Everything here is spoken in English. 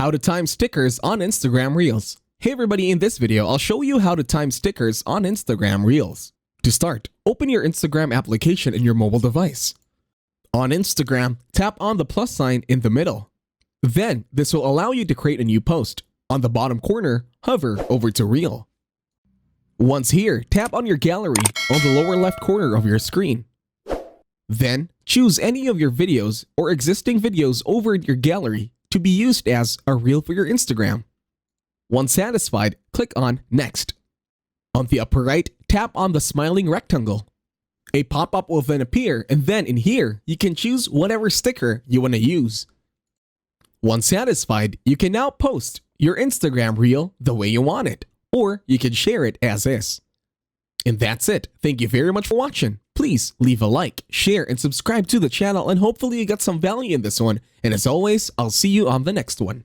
How to time stickers on Instagram Reels. Hey everybody, in this video, I'll show you how to time stickers on Instagram Reels. To start, open your Instagram application in your mobile device. On Instagram, tap on the plus sign in the middle. Then, this will allow you to create a new post. On the bottom corner, hover over to Reel. Once here, tap on your gallery on the lower left corner of your screen. Then, choose any of your videos or existing videos over in your gallery to be used as a reel for your Instagram. Once satisfied, click on Next. On the upper right, tap on the smiling rectangle. A pop-up will then appear, and then in here, you can choose whatever sticker you want to use. Once satisfied, you can now post your Instagram reel the way you want it, or you can share it as is. And that's it. Thank you very much for watching. Please leave a like, share, and subscribe to the channel, and hopefully you got some value in this one. And as always, I'll see you on the next one.